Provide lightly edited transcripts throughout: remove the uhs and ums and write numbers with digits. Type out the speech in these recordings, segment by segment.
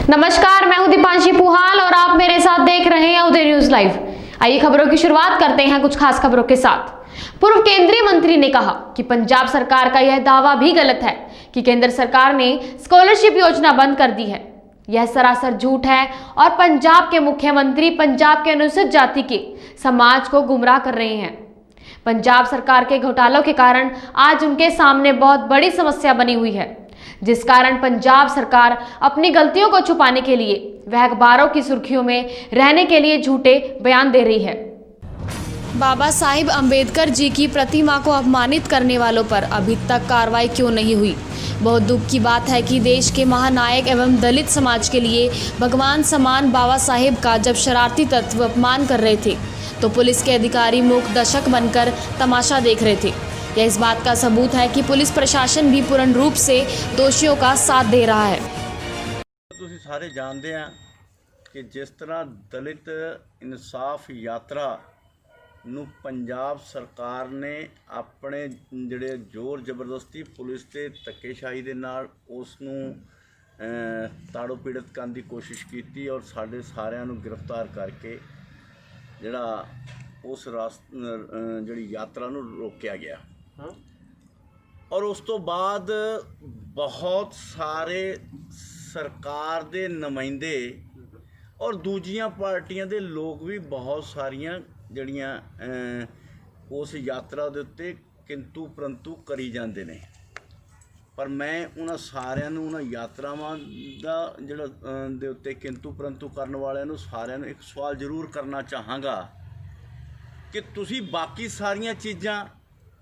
नमस्कार, मैं हूं दीपांशी पुहाल और आप मेरे साथ देख रहे हैं उदय न्यूज लाइव। आइए खबरों की शुरुआत करते हैं कुछ खास खबरों के साथ। पूर्व केंद्रीय मंत्री ने कहा कि पंजाब सरकार का यह दावा भी गलत है कि केंद्र सरकार ने स्कॉलरशिप योजना बंद कर दी है। यह सरासर झूठ है और पंजाब के मुख्यमंत्री पंजाब के अनुसूचित जाति के समाज को गुमराह कर रहे हैं। पंजाब सरकार के घोटालों के कारण आज उनके सामने बहुत बड़ी समस्या बनी हुई है, जिस कारण पंजाब सरकार अपनी गलतियों को छुपाने के लिए वह अखबारों की सुर्खियों में रहने के लिए झूठे बयान दे रही है। बाबा साहिब अंबेडकर जी की प्रतिमा को अपमानित करने वालों पर अभी तक कार्रवाई क्यों नहीं हुई? बहुत दुख की बात है कि देश के महानायक एवं दलित समाज के लिए भगवान समान बाबा साहिब का जब शरारती तत्व अपमान कर रहे थे तो पुलिस के अधिकारी मूक दर्शक बनकर तमाशा देख रहे थे। यह इस बात का सबूत है कि पुलिस प्रशासन भी पूर्ण रूप से दोषियों का साथ दे रहा है। ਤੁਸੀਂ ਸਾਰੇ ਜਾਣਦੇ ਆ ਕਿ ਜਿਸ ਤਰ੍ਹਾਂ ਦਲਿਤ ਇਨਸਾਫ ਯਾਤਰਾ ਨੂੰ ਪੰਜਾਬ ਸਰਕਾਰ ਨੇ ਆਪਣੇ ਜਿਹੜੇ ਜ਼ੋਰ ਜ਼ਬਰਦਸਤੀ ਪੁਲਿਸ ਤੇ ਧੱਕੇਸ਼ਾਹੀ ਦੇ ਨਾਲ ਉਸ ਨੂੰ ਤਾੜੋ ਪੀੜਤ ਕਰਨ ਦੀ ਕੋਸ਼ਿਸ਼ ਕੀਤੀ ਔਰ ਸਾਡੇ ਸਾਰਿਆਂ ਨੂੰ ਗ੍ਰਿਫਤਾਰ ਕਰਕੇ ਜਿਹੜਾ ਉਸ ਜਿਹੜੀ ਯਾਤਰਾ ਨੂੰ ਰੋਕਿਆ ਗਿਆ। और उस तो बाद बहुत सारे सरकार दे नुमाइंदे और दूजियां पार्टियां दे लोग भी बहुत सारियां जड़ियां उस यात्रा दे उत्ते किंतु परंतु करी जांदे ने। पर मैं उन्हां सारियां नूं उन्हां यात्रावां दा जिहड़ा दे उत्ते किंतु परंतु करन वालियां नूं सारियां नूं एक सवाल जरूर करना चाहांगा कि तुसीं बाकी सारियां चीज़ां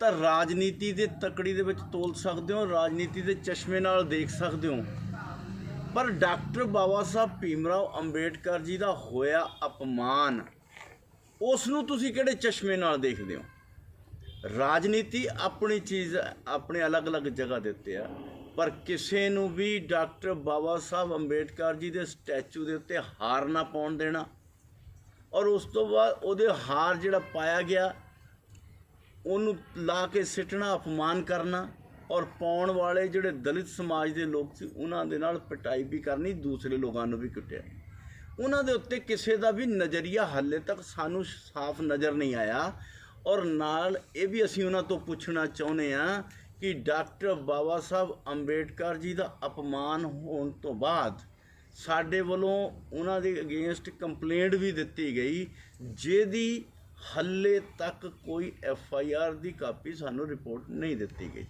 ਤਾਂ ਰਾਜਨੀਤੀ ਦੇ ਤਕੜੀ ਦੇ ਵਿੱਚ ਤੋਲ ਸਕਦੇ ਹੋ, ਰਾਜਨੀਤੀ ਦੇ ਚਸ਼ਮੇ ਨਾਲ ਦੇਖ ਸਕਦੇ ਹੋ, ਪਰ ਡਾਕਟਰ ਬਾਬਾ ਸਾਹਿਬ ਭੀਮਰਾਓ ਅੰਬੇਡਕਰ ਜੀ ਦਾ ਹੋਇਆ ਅਪਮਾਨ ਉਸ ਨੂੰ ਤੁਸੀਂ ਕਿਹੜੇ ਚਸ਼ਮੇ ਨਾਲ ਦੇਖਦੇ ਹੋ? ਰਾਜਨੀਤੀ ਆਪਣੀ ਚੀਜ਼ ਆਪਣੇ ਅਲੱਗ-ਅਲੱਗ ਜਗ੍ਹਾ ਦੇ ਉੱਤੇ ਆ, ਪਰ ਕਿਸੇ ਨੂੰ ਵੀ ਡਾਕਟਰ ਬਾਬਾ ਸਾਹਿਬ ਅੰਬੇਡਕਰ ਜੀ ਦੇ ਸਟੈਚੂ ਦੇ ਉੱਤੇ ਹਾਰ ਨਾ ਪਾਉਣ ਦੇਣਾ ਔਰ ਉਸ ਤੋਂ ਬਾਅਦ ਉਹਦੇ ਹਾਰ ਜਿਹੜਾ ਪਾਇਆ ਗਿਆ ਉਹਨੂੰ ਲਾ ਕੇ ਸਿੱਟਣਾ, ਅਪਮਾਨ ਕਰਨਾ ਔਰ ਪਾਉਣ ਵਾਲੇ ਜਿਹੜੇ ਦਲਿਤ ਸਮਾਜ ਦੇ ਲੋਕ ਸੀ ਉਹਨਾਂ ਦੇ ਨਾਲ ਪਿਟਾਈ ਵੀ ਕਰਨੀ, ਦੂਸਰੇ ਲੋਕਾਂ ਨੂੰ ਵੀ ਕੁੱਟਿਆ। ਉਹਨਾਂ ਦੇ ਉੱਤੇ ਕਿਸੇ ਦਾ ਵੀ ਨਜ਼ਰੀਆ ਹਾਲੇ ਤੱਕ ਸਾਨੂੰ ਸਾਫ਼ ਨਜ਼ਰ ਨਹੀਂ ਆਇਆ। ਔਰ ਨਾਲ ਇਹ ਵੀ ਅਸੀਂ ਉਹਨਾਂ ਤੋਂ ਪੁੱਛਣਾ ਚਾਹੁੰਦੇ ਹਾਂ ਕਿ ਡਾਕਟਰ ਬਾਬਾ ਸਾਹਿਬ ਅੰਬੇਡਕਰ ਜੀ ਦਾ ਅਪਮਾਨ ਹੋਣ ਤੋਂ ਬਾਅਦ ਸਾਡੇ ਵੱਲੋਂ ਉਹਨਾਂ ਦੇ ਅਗੇਂਸਟ ਕੰਪਲੇਂਟ ਵੀ ਦਿੱਤੀ ਗਈ, ਜਿਹਦੀ हले तक कोई FIR की कापी सानू रिपोर्ट नहीं दी गई।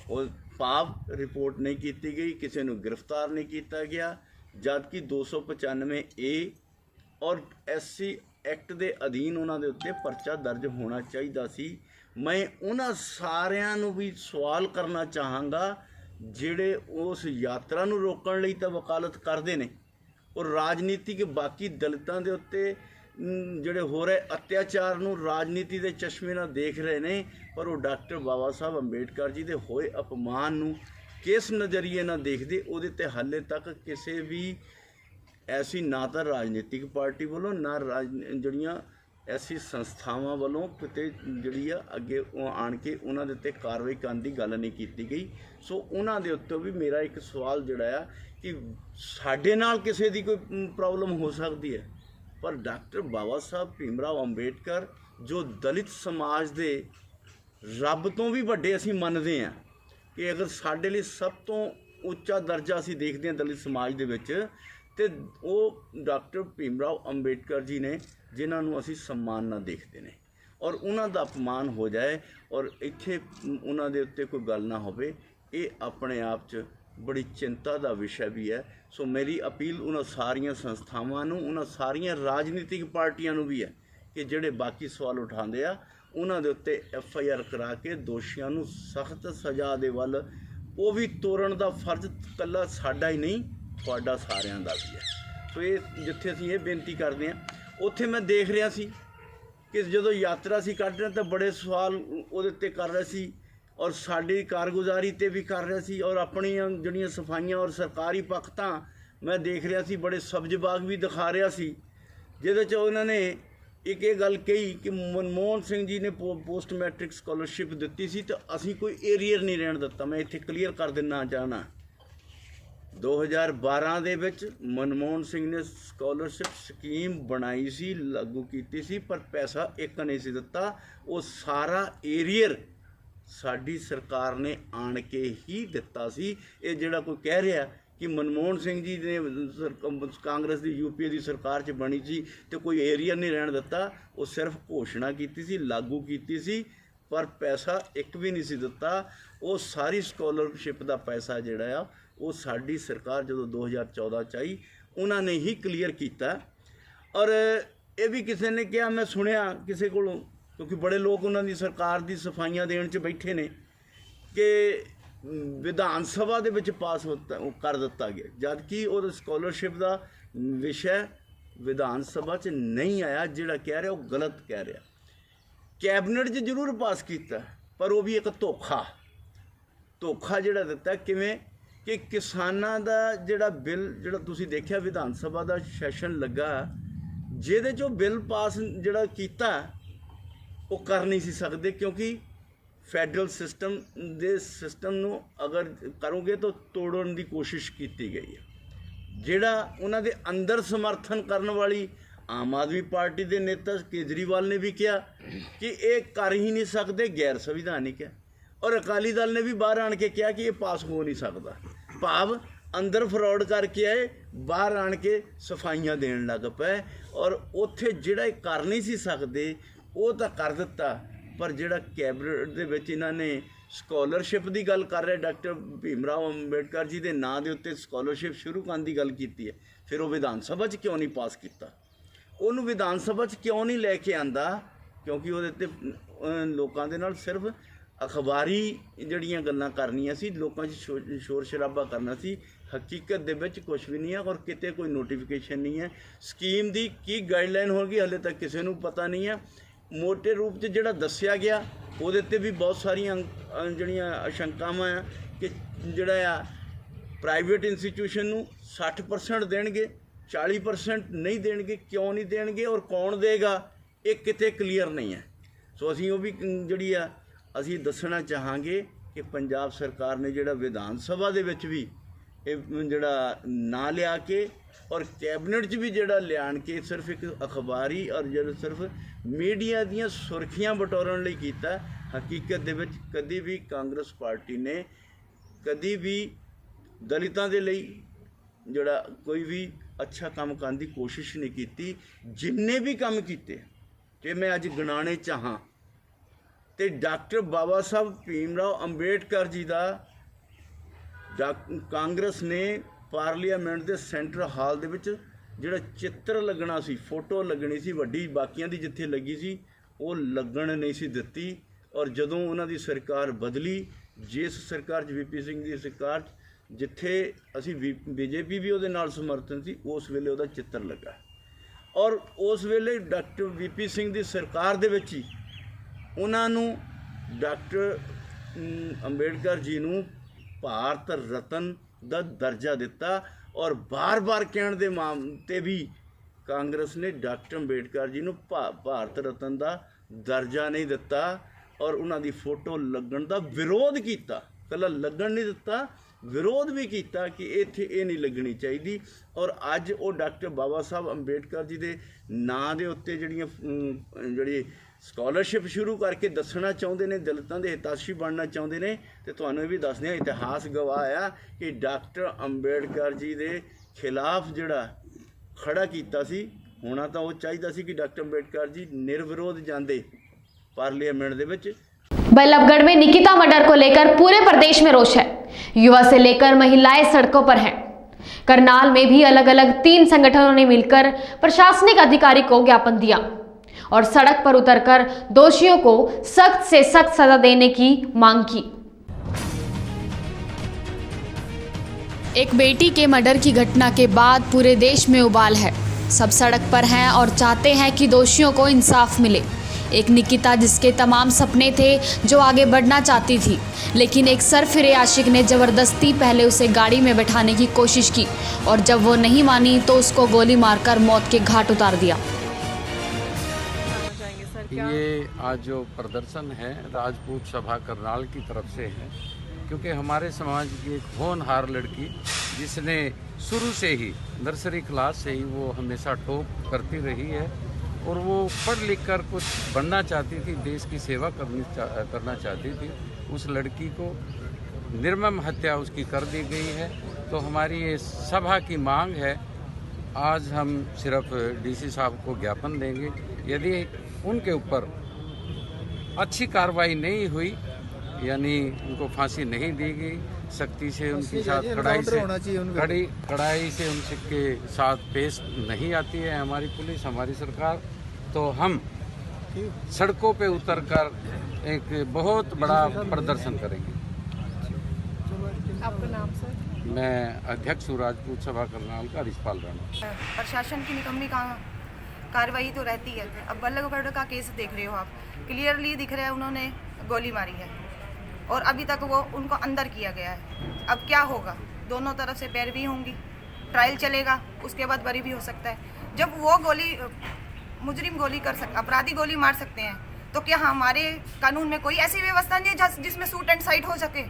और भाव रिपोर्ट नहीं की गई, किसी को गिरफ्तार नहीं किया गया, जबकि 295A और SC एक्ट के अधीन उन्होंने उत्ते परचा दर्ज होना चाहिए सी। मैं उन्होंने सारियां नू भी सवाल करना चाहांगा जिहड़े उस यात्रा नू रोकण लई तां वकालत करते हैं और राजनीतिक बाकी दलितां दे उत्ते ਜਿਹੜੇ ਹੋ ਰਹੇ ਅਤਿਆਚਾਰ ਨੂੰ ਰਾਜਨੀਤੀ ਦੇ ਚਸ਼ਮੇ ਨਾਲ ਦੇਖ ਰਹੇ ਨੇ, ਪਰ ਉਹ ਡਾਕਟਰ ਬਾਬਾ ਸਾਹਿਬ ਅੰਬੇਡਕਰ ਜੀ ਦੇ ਹੋਏ ਅਪਮਾਨ ਨੂੰ ਕਿਸ ਨਜ਼ਰੀਏ ਨਾਲ ਦੇਖਦੇ, ਉਹਦੇ ਤੇ ਹਾਲੇ ਤੱਕ ਕਿਸੇ ਵੀ ਐਸੀ ਨਾ ਤਾਂ ਰਾਜਨੀਤਿਕ ਪਾਰਟੀ ਵੱਲੋਂ ਨਾ ਜਿਹੜੀਆਂ ਐਸੀ ਸੰਸਥਾਵਾਂ ਵੱਲੋਂ ਕਿਤੇ ਜਿਹੜੀ ਆ ਅੱਗੇ ਉਹ ਆਣ ਕੇ ਉਹਨਾਂ ਦੇ ਉੱਤੇ ਕਾਰਵਾਈ ਕਰਨ ਦੀ ਗੱਲ ਨਹੀਂ ਕੀਤੀ ਗਈ। ਸੋ ਉਹਨਾਂ ਦੇ ਉੱਤੇ ਵੀ ਮੇਰਾ ਇੱਕ ਸਵਾਲ ਜਿਹੜਾ ਆ ਕਿ ਸਾਡੇ ਨਾਲ ਕਿਸੇ ਦੀ ਕੋਈ ਪ੍ਰੋਬਲਮ ਹੋ ਸਕਦੀ ਹੈ, पर डॉक्टर बाबा साहब भीमराव अंबेडकर जो दलित समाज के रब तो भी वड्डे असीं मनते हैं कि अगर साडे लई सब तो उच्चा दर्जा असीं देखते हैं दलित समाज दे विच ते वो डॉक्टर भीमराव अंबेडकर जी ने जिन्हां नूं असीं सम्मान नाल देखते हैं और उन्हां दा अपमान हो जाए और इत्थे उन्हां दे उत्ते कोई गल ना होवे, ये अपने आप च बड़ी चिंता का विषय भी है। सो मेरी अपील उन्होंने सारिया संस्थावां नूं, उन्होंने सारिया राजनीतिक पार्टियां नूं भी है कि जिहड़े बाकी सवाल उठाते हैं उन्होंने दे उत्ते FIR करा के दोषियों नूं सख्त सज़ा दे वल वो भी तोड़न का फर्ज कल्ला साडा ही नहीं, तुहाडा सारियां दा भी है। सो ये जिथे असीं ये बेनती करते हैं, उत्थे मैं देख रहा सी कि जदों यात्रा सी कढ रहे तो बड़े सवाल उहदे उत्ते कर रहे सी और साड़ी कारगुजारी ते भी कर रहा सी और अपनी जड़ियाँ सफाइयाँ और सरकारी पक्ष तां मैं देख रहा सी, बड़े सब्ज बाग भी दिखा रहा सी, जिहदे च उन्होंने एक ये गल कही कि मनमोहन सिंह जी ने पोस्ट मैट्रिक स्कॉलरशिप दी सी तो असीं कोई एरियर नहीं रहन दिता। मैं इत्थे क्लीयर कर देना चाहना 2012 ਦੇ ਵਿੱਚ ਮਨਮੋਹਨ ਸਿੰਘ ਨੇ ਸਕਾਲਰਸ਼ਿਪ ਸਕੀਮ ਬਣਾਈ ਸੀ, ਲਾਗੂ ਕੀਤੀ ਸੀ, ਪਰ ਪੈਸਾ ਇੱਕ ਨਹੀਂ ਸੀ ਦਿੱਤਾ। ਉਹ ਸਾਰਾ ਏਰੀਅਰ ਸਾਡੀ ਸਰਕਾਰ ਨੇ ਆਣ ਕੇ ਹੀ ਦਿੱਤਾ ਸੀ। ਇਹ ਜਿਹੜਾ ਕੋਈ ਕਹਿ ਰਿਹਾ ਕਿ ਮਨਮੋਹਨ ਸਿੰਘ ਜੀ ਨੇ ਕਾਂਗਰਸ ਦੀ ਯੂਪੀਏ ਦੀ ਸਰਕਾਰ 'ਚ ਬਣੀ ਸੀ ਤੇ ਕੋਈ ਏਰੀਆ ਨਹੀਂ ਰਹਿਣ ਦਿੱਤਾ, ਉਹ ਸਿਰਫ ਘੋਸ਼ਣਾ ਕੀਤੀ ਸੀ, ਲਾਗੂ ਕੀਤੀ ਸੀ, ਪਰ ਪੈਸਾ ਇੱਕ ਵੀ ਨਹੀਂ ਸੀ ਦਿੱਤਾ। ਉਹ ਸਾਰੀ ਸਕਾਲਰਸ਼ਿਪ ਦਾ ਪੈਸਾ ਜਿਹੜਾ ਆ ਉਹ ਸਾਡੀ ਸਰਕਾਰ ਜਦੋਂ 2014 'ਚ ਆਈ ਉਹਨਾਂ ਨੇ ਹੀ ਕਲੀਅਰ ਕੀਤਾ। ਔਰ ਇਹ ਵੀ ਕਿਸੇ ਨੇ ਕਿਹਾ, ਮੈਂ ਸੁਣਿਆ ਕਿਸੇ ਕੋਲੋਂ, ਕਿਉਂਕਿ ਬੜੇ ਲੋਕ ਉਹਨਾਂ ਦੀ ਸਰਕਾਰ ਦੀ ਸਫਾਈਆਂ ਦੇਣ 'ਚ ਬੈਠੇ ਨੇ, ਕਿ ਵਿਧਾਨ ਸਭਾ ਦੇ ਵਿੱਚ ਪਾਸ ਕਰ ਦਿੱਤਾ ਗਿਆ, ਜਦ ਕਿ ਉਹ ਸਕਾਲਰਸ਼ਿਪ ਦਾ ਵਿਸ਼ਾ ਵਿਧਾਨ ਸਭਾ 'ਚ ਨਹੀਂ ਆਇਆ। ਜਿਹੜਾ ਕਹਿ ਰਿਹਾ ਉਹ ਗਲਤ ਕਹਿ ਰਿਹਾ। ਕੈਬਨਿਟ 'ਚ ਜ਼ਰੂਰ ਪਾਸ ਕੀਤਾ, ਪਰ ਉਹ ਵੀ ਇੱਕ ਧੋਖਾ ਜਿਹੜਾ ਦਿੱਤਾ। ਕਿਵੇਂ ਕਿ ਕਿਸਾਨਾਂ ਦਾ ਜਿਹੜਾ ਬਿੱਲ, ਜਿਹੜਾ ਤੁਸੀਂ ਦੇਖਿਆ ਵਿਧਾਨ ਸਭਾ ਦਾ ਸੈਸ਼ਨ ਲੱਗਾ, ਜਿਹਦੇ 'ਚੋਂ ਬਿੱਲ ਪਾਸ ਜਿਹੜਾ ਕੀਤਾ ਉਹ ਕਰ ਨਹੀਂ ਸੀ ਸਕਦੇ, ਕਿਉਂਕਿ ਫੈਡਰਲ ਸਿਸਟਮ ਨੂੰ ਅਗਰ ਕਰੋਗੇ ਤਾਂ ਤੋੜਨ ਦੀ ਕੋਸ਼ਿਸ਼ ਕੀਤੀ ਗਈ ਹੈ। ਜਿਹੜਾ ਉਹਨਾਂ ਦੇ ਅੰਦਰ ਸਮਰਥਨ ਕਰਨ ਵਾਲੀ ਆਮ ਆਦਮੀ ਪਾਰਟੀ ਦੇ ਨੇਤਾ ਕੇਜਰੀਵਾਲ ਨੇ ਵੀ ਕਿਹਾ ਕਿ ਇਹ ਕਰ ਹੀ ਨਹੀਂ ਸਕਦੇ, ਗੈਰ ਸੰਵਿਧਾਨਿਕ ਹੈ। ਔਰ ਅਕਾਲੀ ਦਲ ਨੇ ਵੀ ਬਾਹਰ ਆਣ ਕੇ ਕਿਹਾ ਕਿ ਇਹ ਪਾਸ ਹੋ ਨਹੀਂ ਸਕਦਾ। ਭਾਵ ਅੰਦਰ ਫਰੋਡ ਕਰਕੇ ਆਏ, ਬਾਹਰ ਆਣ ਕੇ ਸਫਾਈਆਂ ਦੇਣ ਲੱਗ ਪਏ। ਔਰ ਉੱਥੇ ਜਿਹੜਾ ਇਹ ਕਰ ਨਹੀਂ ਸੀ ਸਕਦੇ ਉਹ ਤਾਂ ਕਰ ਦਿੱਤਾ, ਪਰ ਜਿਹੜਾ ਕੈਬਨਿਟ ਦੇ ਵਿੱਚ ਇਹਨਾਂ ਨੇ ਸਕਾਲਰਸ਼ਿਪ ਦੀ ਗੱਲ ਕਰ ਰਹੇ, ਡਾਕਟਰ ਭੀਮ ਰਾਓ ਅੰਬੇਡਕਰ ਜੀ ਦੇ ਨਾਂ ਦੇ ਉੱਤੇ ਸਕਾਲਰਸ਼ਿਪ ਸ਼ੁਰੂ ਕਰਨ ਦੀ ਗੱਲ ਕੀਤੀ ਹੈ, ਫਿਰ ਉਹ ਵਿਧਾਨ ਸਭਾ 'ਚ ਕਿਉਂ ਨਹੀਂ ਪਾਸ ਕੀਤਾ? ਉਹਨੂੰ ਵਿਧਾਨ ਸਭਾ 'ਚ ਕਿਉਂ ਨਹੀਂ ਲੈ ਕੇ ਆਂਦਾ? ਕਿਉਂਕਿ ਉਹਦੇ 'ਤੇ ਲੋਕਾਂ ਦੇ ਨਾਲ ਸਿਰਫ ਅਖਬਾਰੀ ਜਿਹੜੀਆਂ ਗੱਲਾਂ ਕਰਨੀਆਂ ਸੀ, ਲੋਕਾਂ 'ਚ ਸ਼ੋਰ ਸ਼ਰਾਬਾ ਕਰਨਾ ਸੀ। ਹਕੀਕਤ ਦੇ ਵਿੱਚ ਕੁਛ ਵੀ ਨਹੀਂ ਹੈ, ਔਰ ਕਿਤੇ ਕੋਈ ਨੋਟੀਫਿਕੇਸ਼ਨ ਨਹੀਂ ਹੈ। ਸਕੀਮ ਦੀ ਕੀ ਗਾਈਡਲਾਈਨ ਹੋਵੇਗੀ ਹਾਲੇ ਤੱਕ ਕਿਸੇ ਨੂੰ ਪਤਾ ਨਹੀਂ ਹੈ। ਮੋਟੇ ਰੂਪ 'ਚ ਜਿਹੜਾ ਦੱਸਿਆ ਗਿਆ ਉਹਦੇ 'ਤੇ ਵੀ ਬਹੁਤ ਸਾਰੀਆਂ ਜਿਹੜੀਆਂ ਆਸ਼ੰਕਾਵਾਂ ਆ ਕਿ ਜਿਹੜਾ ਆ ਪ੍ਰਾਈਵੇਟ ਇੰਸਟੀਟਿਊਸ਼ਨ ਨੂੰ 60% ਦੇਣਗੇ, 40% ਨਹੀਂ ਦੇਣਗੇ। ਕਿਉਂ ਨਹੀਂ ਦੇਣਗੇ ਔਰ ਕੌਣ ਦੇਗਾ, ਇਹ ਕਿਤੇ ਕਲੀਅਰ ਨਹੀਂ ਹੈ। ਸੋ ਅਸੀਂ ਉਹ ਵੀ ਜਿਹੜੀ ਆ ਅਸੀਂ ਦੱਸਣਾ ਚਾਹਾਂਗੇ ਕਿ ਪੰਜਾਬ ਸਰਕਾਰ ਨੇ ਜਿਹੜਾ ਵਿਧਾਨ ਸਭਾ ਦੇ ਵਿੱਚ ਵੀ ਇਹ ਜਿਹੜਾ ਨਾਂ ਲਿਆ ਕੇ ਔਰ ਕੈਬਨਿਟ 'ਚ ਵੀ ਜਿਹੜਾ ਲਿਆਣ ਕੇ ਸਿਰਫ ਇੱਕ ਅਖਬਾਰੀ ਔਰ ਜਿਹੜਾ ਸਿਰਫ ਮੀਡੀਆ ਦੀਆਂ ਸੁਰਖੀਆਂ ਬਟੋਰਨ ਲਈ ਕੀਤਾ। ਹਕੀਕਤ ਦੇ ਵਿੱਚ ਕਦੀ ਵੀ ਕਾਂਗਰਸ ਪਾਰਟੀ ਨੇ ਕਦੀ ਵੀ ਦਲਿਤਾਂ ਦੇ ਲਈ ਜਿਹੜਾ ਕੋਈ ਵੀ ਅੱਛਾ ਕੰਮ ਕਰਨ ਦੀ ਕੋਸ਼ਿਸ਼ ਨਹੀਂ ਕੀਤੀ। ਜਿੰਨੇ ਵੀ ਕੰਮ ਕੀਤੇ, ਕਿ ਮੈਂ ਅੱਜ ਗਿਣਾਣੇ ਚਾਹਾਂ, ਤੇ ਡਾਕਟਰ ਬਾਬਾ ਸਾਹਿਬ ਭੀਮ ਰਾਓ ਅੰਬੇਡਕਰ ਜੀ ਦਾ ਕਾਂਗਰਸ ਨੇ ਪਾਰਲੀਮੈਂਟ ਦੇ ਸੈਂਟਰ ਹਾਲ ਦੇ ਵਿੱਚ ਜਿਹੜਾ ਚਿੱਤਰ ਲੱਗਣਾ ਸੀ, ਫੋਟੋ ਲੱਗਣੀ ਸੀ ਵੱਡੀ, ਬਾਕੀਆਂ ਦੀ ਜਿੱਥੇ ਲੱਗੀ ਸੀ ਉਹ ਲੱਗਣ ਨਹੀਂ ਸੀ ਦਿੱਤੀ। ਔਰ ਜਦੋਂ ਉਹਨਾਂ ਦੀ ਸਰਕਾਰ ਬਦਲੀ, ਜਿਸ ਸਰਕਾਰ 'ਚ ਵੀਪੀ ਸਿੰਘ ਦੀ ਸਰਕਾਰ 'ਚ, ਜਿੱਥੇ ਅਸੀਂ ਬੀਜੇਪੀ ਵੀ ਉਹਦੇ ਨਾਲ ਸਮਰਥਨ ਸੀ, ਉਸ ਵੇਲੇ ਉਹਦਾ ਚਿੱਤਰ ਲੱਗਾ। ਔਰ ਉਸ ਵੇਲੇ ਡਾਕਟਰ ਵੀਪੀ ਸਿੰਘ ਦੀ ਸਰਕਾਰ ਦੇ ਵਿੱਚ ਹੀ ਉਹਨਾਂ ਨੂੰ ਡਾਕਟਰ ਅੰਬੇਡਕਰ ਜੀ ਨੂੰ ਭਾਰਤ ਰਤਨ ਦਾ ਦਰਜਾ ਦਿੱਤਾ। ਔਰ ਬਾਰ-ਬਾਰ ਕਹਿਣ ਦੇ ਤੇ ਵੀ ਕਾਂਗਰਸ ਨੇ ਡਾਕਟਰ ਅੰਬੇਡਕਰ ਜੀ ਨੂੰ ਭਾਰਤ ਰਤਨ ਦਾ ਦਰਜਾ ਨਹੀਂ ਦਿੱਤਾ ਔਰ ਉਹਨਾਂ ਦੀ ਫੋਟੋ ਲੱਗਣ ਦਾ ਵਿਰੋਧ ਕੀਤਾ। ਇਕੱਲਾ ਲੱਗਣ ਨਹੀਂ ਦਿੱਤਾ, ਵਿਰੋਧ ਵੀ ਕੀਤਾ ਕਿ ਇੱਥੇ ਇਹ ਨਹੀਂ ਲੱਗਣੀ ਚਾਹੀਦੀ। ਔਰ ਅੱਜ ਉਹ ਡਾਕਟਰ ਬਾਬਾ ਸਾਹਿਬ ਅੰਬੇਡਕਰ ਜੀ ਦੇ ਨਾਂ ਦੇ ਉੱਤੇ ਜਿਹੜੀ ਸਕਾਲਰਸ਼ਿਪ ਸ਼ੁਰੂ ਕਰਕੇ ਦੱਸਣਾ ਚਾਹੁੰਦੇ ਨੇ, ਦਲਿਤਾਂ ਦੇ ਹਿਤੈਸ਼ੀ ਬਣਨਾ ਚਾਹੁੰਦੇ ਨੇ। ਤੇ ਤੁਹਾਨੂੰ ਇਹ ਵੀ ਦੱਸਦੇ ਹਾਂ, ਇਤਿਹਾਸ ਗਵਾਹ ਆ ਕਿ ਡਾਕਟਰ ਅੰਬੇਡਕਰ ਜੀ ਦੇ ਖਿਲਾਫ ਜਿਹੜਾ ਖੜਾ ਕੀਤਾ ਸੀ, ਹੋਣਾ ਤਾਂ ਉਹ ਚਾਹੀਦਾ ਸੀ ਕਿ ਡਾਕटर अंबेडकर जी निर्विरोध जाते पार्लियामेंट दे विच। बल्लभगढ़ में निकिता मर्डर को लेकर पूरे प्रदेश में रोष है। युवा से लेकर महिलाएं सड़कों पर हैं। करनाल में भी अलग अलग 3 संगठनों ने मिलकर प्रशासनिक अधिकारी को ज्ञापन दिया और सड़क पर उतरकर दोषियों को सख्त से सख्त सजा देने की मांग की। एक बेटी के मर्डर की घटना के बाद पूरे देश में उबाल है। सब सड़क पर हैं और चाहते हैं कि दोषियों को इंसाफ मिले। एक निकिता जिसके तमाम सपने थे, जो आगे बढ़ना चाहती थी, लेकिन एक सरफिरे आशिक ने ज़बरदस्ती पहले उसे गाड़ी में बैठाने की कोशिश की और जब वो नहीं मानी तो उसको गोली मारकर मौत के घाट उतार दिया। ये आज जो प्रदर्शन है राजपूत सभा करनाल की तरफ से है, क्योंकि हमारे समाज की एक होनहार लड़की जिसने शुरू से ही नर्सरी क्लास से ही वो हमेशा टॉप करती रही है और वो पढ़ लिख कर कुछ बनना चाहती थी, देश की सेवा करना चाहती थी। उस लड़की को निर्मम हत्या उसकी कर दी गई है। तो हमारी ये सभा की मांग है, आज हम सिर्फ डीसी साहब को ज्ञापन देंगे, यदि उनके ऊपर अच्छी कार्रवाई नहीं हुई, यानी उनको फांसी नहीं दी गई, सख्ती से उनके साथ कड़ाई से उनके साथ पेश नहीं आती है हमारी पुलिस, हमारी सरकार, तो हम सड़कों पे उतरकर एक बहुत बड़ा प्रदर्शन करेंगे। आपका नाम सर? मैं अध्यक्ष हूँ राजपूत सभा करनाल का रिशपाल राणा। प्रशासन की निकम्मी कार्रवाई तो रहती है। अब बल्लभगढ़ का केस देख रहे हो आप, क्लियरली दिख रहा है उन्होंने गोली मारी है और अभी तक वो उनको अंदर किया गया है। अब क्या होगा, दोनों तरफ से पैरवी होंगी, ट्रायल चलेगा, उसके बाद बरी भी हो सकता है। जब वो मुजरिम गोली कर सकते, अपराधी गोली मार सकते हैं, तो क्या हमारे कानून में कोई ऐसी व्यवस्था नहीं है जिसमें शूट एंड साइट हो सके?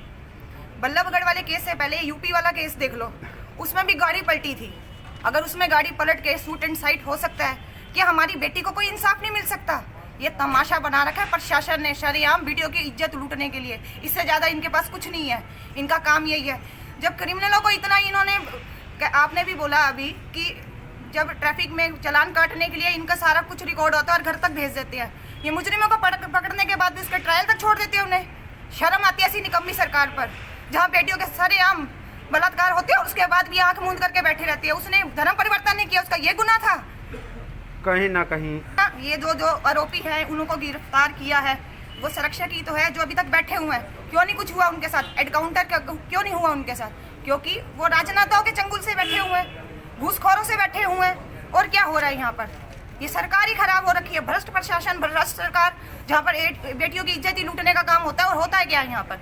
बल्लभगढ़ वाले केस से पहले यूपी वाला केस देख लो, उसमें भी गाड़ी पलटी थी। अगर उसमें गाड़ी पलट के शूट एंड साइट हो सकता है, क्या हमारी बेटी को कोई इंसाफ नहीं मिल सकता? ये तमाशा बना रखा है प्रशासन ने शरेआम वीडियो की इज्जत लूटने के लिए। इससे ज़्यादा इनके पास कुछ नहीं है, इनका काम यही है। जब क्रिमिनलों को इतना इन्होंने, आपने भी बोला अभी कि जब ट्रैफिक में चालान काटने के लिए इनका सारा कुछ रिकॉर्ड होता है और घर तक भेज देते हैं, ये मुजरिमों को पकड़ने के बाद भी इसका ट्रायल तक छोड़ देते हैं। उन्हें शर्म आती है ऐसी निकम्मी सरकार पर, जहाँ बेटियों के सरेआम बलात्कार होते हैं और उसके बाद भी आंख मूंद करके बैठी रहती है। उसने धर्म परिवर्तन नहीं किया, उसका ये गुनाह था कहीं ना कहीं। ये जो आरोपी हैं उनको गिरफ्तार किया है, वो सुरक्षा की तो है, जो अभी तक बैठे हुए हैं, क्यों नहीं कुछ हुआ उनके साथ? एनकाउंटर क्यों नहीं हुआ उनके साथ? क्योंकि वो राजनेताओं के चंगुल से बैठे हुए हैं, घूसखोरों से बैठे हुए हैं। और क्या हो रहा है यहाँ पर? ये सरकार ही खराब हो रखी है, भ्रष्ट प्रशासन, भ्रष्ट सरकार, जहाँ पर बेटियों की इज्जत ही लूटने का काम होता है। और होता है क्या यहाँ पर?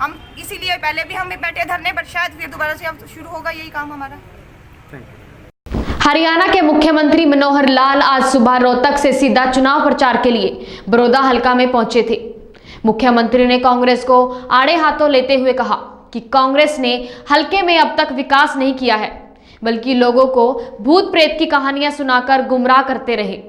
हम इसीलिए पहले भी हम बैठे धरने पर, शायद फिर दोबारा से अब शुरू होगा यही काम हमारा। हरियाणा के मुख्यमंत्री मनोहर लाल आज सुबह रोहतक से सीधा चुनाव प्रचार के लिए बड़ौदा हलका में पहुंचे थे। मुख्यमंत्री ने कांग्रेस को आड़े हाथों लेते हुए कहा कि कांग्रेस ने हलके में अब तक विकास नहीं किया है, बल्कि लोगों को भूत प्रेत की कहानियां सुनाकर गुमराह करते रहे।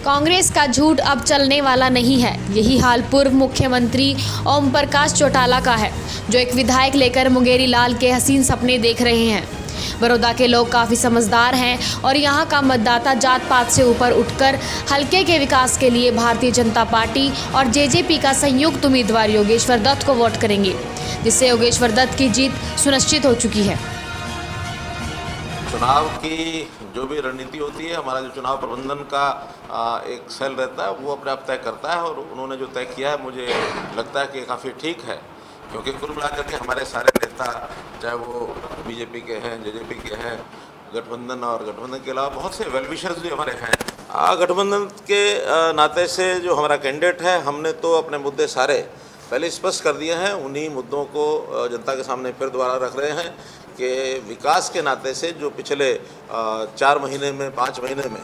कांग्रेस का झूठ अब चलने वाला नहीं है। यही हाल पूर्व मुख्यमंत्री ओम प्रकाश चौटाला का है, जो एक विधायक लेकर मुंगेरी लाल के हसीन सपने देख रहे हैं। बड़ौदा के लोग काफ़ी समझदार हैं और यहाँ का मतदाता जात पात से ऊपर उठकर हलके के विकास के लिए भारतीय जनता पार्टी और जेजेपी का संयुक्त उम्मीदवार योगेश्वर दत्त को वोट करेंगे, जिससे योगेश्वर दत्त की जीत सुनिश्चित हो चुकी है। चुनाव की जो भी रणनीति होती है, हमारा जो चुनाव प्रबंधन का एक सेल रहता है, वो अपने आप तय करता है। और उन्होंने जो तय किया है, मुझे लगता है कि काफ़ी ठीक है, क्योंकि कुल मिलाकर के हमारे सारे नेता, चाहे वो बीजेपी के हैं, जेजेपी के हैं, गठबंधन और गठबंधन के अलावा बहुत से वेलविशर्स भी हमारे हैं। गठबंधन के नाते से जो हमारा कैंडिडेट है, हमने तो अपने मुद्दे सारे पहले स्पष्ट कर दिए हैं। उन्हीं मुद्दों को जनता के सामने फिर दोबारा रख रहे हैं कि विकास के नाते से जो पिछले 4 महीने में, 5 महीने में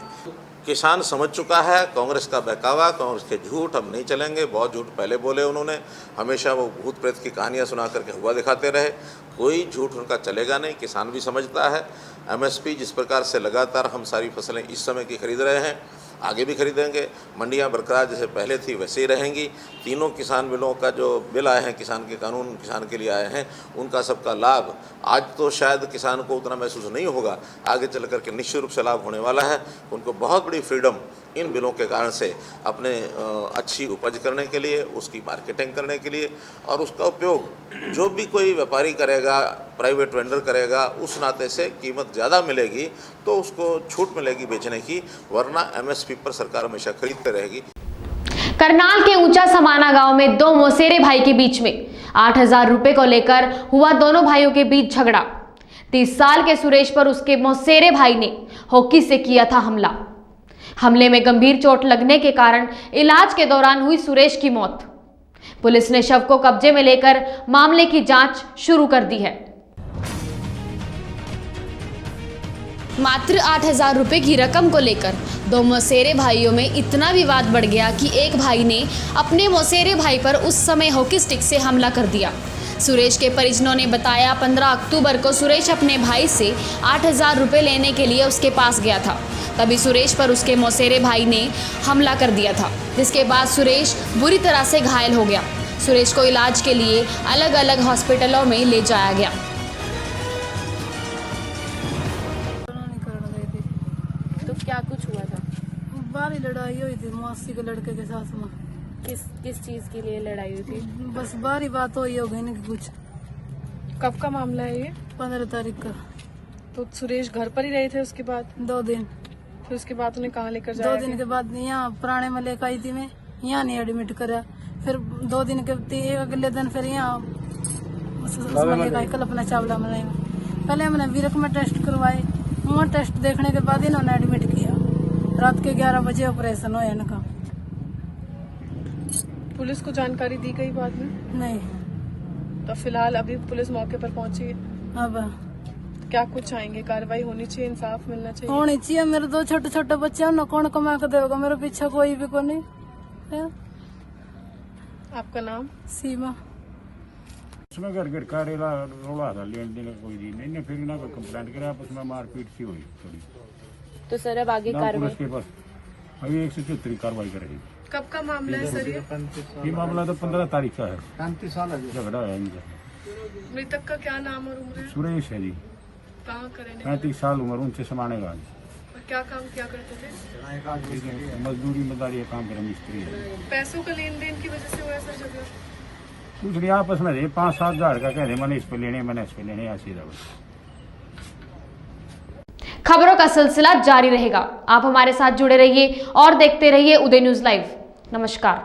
किसान समझ चुका है कांग्रेस का बहकावा, कांग्रेस के झूठ हम नहीं चलेंगे। बहुत झूठ पहले बोले उन्होंने, हमेशा वो भूत प्रेत की कहानियां सुना करके हुआ दिखाते रहे, कोई झूठ उनका चलेगा नहीं। किसान भी समझता है। एमएसपी जिस प्रकार से लगातार हम सारी फसलें इस समय की खरीद रहे हैं, आगे भी खरीदेंगे। मंडियां बरकरार जैसे पहले थी वैसे ही रहेंगी। तीनों किसान बिलों का जो बिल आए हैं, किसान के कानून किसान के लिए आए हैं, उनका सबका लाभ आज तो शायद किसान को उतना महसूस नहीं होगा, आगे चल कर के निश्चित रूप से लाभ होने वाला है। उनको बहुत बड़ी फ्रीडम इन बिलों के कारण से अपने अच्छी उपज करने के लिए, उसकी मार्केटिंग करने के लिए, और उसका उपयोग जो भी कोई व्यापारी करेगा, प्राइवेट वेंडर करेगा, उस नाते से कीमत ज़्यादा मिलेगी तो उसको छूट मिलेगी बेचने की, वरना एमएसपी पर सरकार हमेशा खरीदते रहेगी। करनाल के ऊंचा समाना गांव में 2 मौसेरे भाई के बीच में 8,000 रुपए को लेकर हुआ दोनों भाइयों के बीच झगड़ा। 30 साल के सुरेश पर उसके मौसेरे भाई ने हॉकी से किया था हमला। हमले में गंभीर चोट लगने के कारण इलाज के दौरान हुई सुरेश की मौत। पुलिस ने शव को कब्जे में लेकर मामले की जांच शुरू कर दी है। मात्र 8,000 रुपये की रकम को लेकर दो मौसेरे भाइयों में इतना विवाद बढ़ गया कि एक भाई ने अपने मौसेरे भाई पर उस समय हॉकी स्टिक से हमला कर दिया। सुरेश के परिजनों ने बताया 15 अक्टूबर को सुरेश अपने भाई से 8,000 रुपये लेने के लिए उसके पास गया था। तभी सुरेश पर उसके मौसेरे भाई ने हमला कर दिया था, जिसके बाद सुरेश बुरी तरह से घायल हो गया। सुरेश को इलाज के लिए अलग अलग हॉस्पिटलों में ले जाया गया। तो क्या कुछ हुआ था? बारी लड़ाई हुई थी मौसी के लड़के के साथ में। किस चीज के लिए लड़ाई हुई थी? बस बारी बात हुई होगी ना कि कुछ। कब का मामला है ये? 15 तारीख का। तो सुरेश घर पर ही रहे थे उसके बाद? 2 दिन। फिर उसके बाद उन्हें कहाँ लेकर जाया? 2 दिन के बाद यहाँ पुराने में लेकर आई थी मैं, यहाँ नहीं एडमिट करा। फिर 2 दिन के अगले दिन फिर यहाँ कल्पना चावला में। पहले हमने वीरक में टेस्ट करवाए, वहाँ टेस्ट देखने के बाद इन्होंने एडमिट किया। रात के 11 बजे ऑपरेशन हुआ इनका। पुलिस को जानकारी दी गई बाद में? नहीं। तो फिलहाल अभी पुलिस मौके पर पहुंची है। अब क्या कुछ चाहेंगे? कार्रवाई होनी चाहिए, इंसाफ मिलना चाहिए? होनी चाहिए। मेरे 2 छोटे छोटे बच्चे हैं, कौन कमा के देगा? मेरे पीछे कोई भी को नहीं है। आपका नाम? सीमा। उसमें घर घर का रोड़ा था, लेन देन कोई दी नहीं, फिर ना कोई कंप्लेंट करे, आपस में मारपीट सी हुई थोड़ी। तो सर अब आगे कार्रवाई? के पास अभी 174 कार्रवाई करेगी। कब का मामला है सर ये मामला तो 15 तारीख का है। 35 साल झगड़ा है इनका। मृतक का क्या नाम और उम्र है? सुरेश है जी। कहाँ करें? 35 साल उम्र, उनसे समाने का। और क्या काम किया करते थे? मजदूरी मदारी का काम करे, मिस्त्री है। पैसों का लेन देन की वजह से हुआ सर झगड़ा? कुछ नहीं, आपस में 5-7 हजार का कह रहे, मैंने इस पे लेने, मैंने इस पे लेने, ऐसी खबरों का सिलसिला जारी रहेगा। आप हमारे साथ जुड़े रहिए और देखते रहिए उदय न्यूज लाइव। नमस्कार।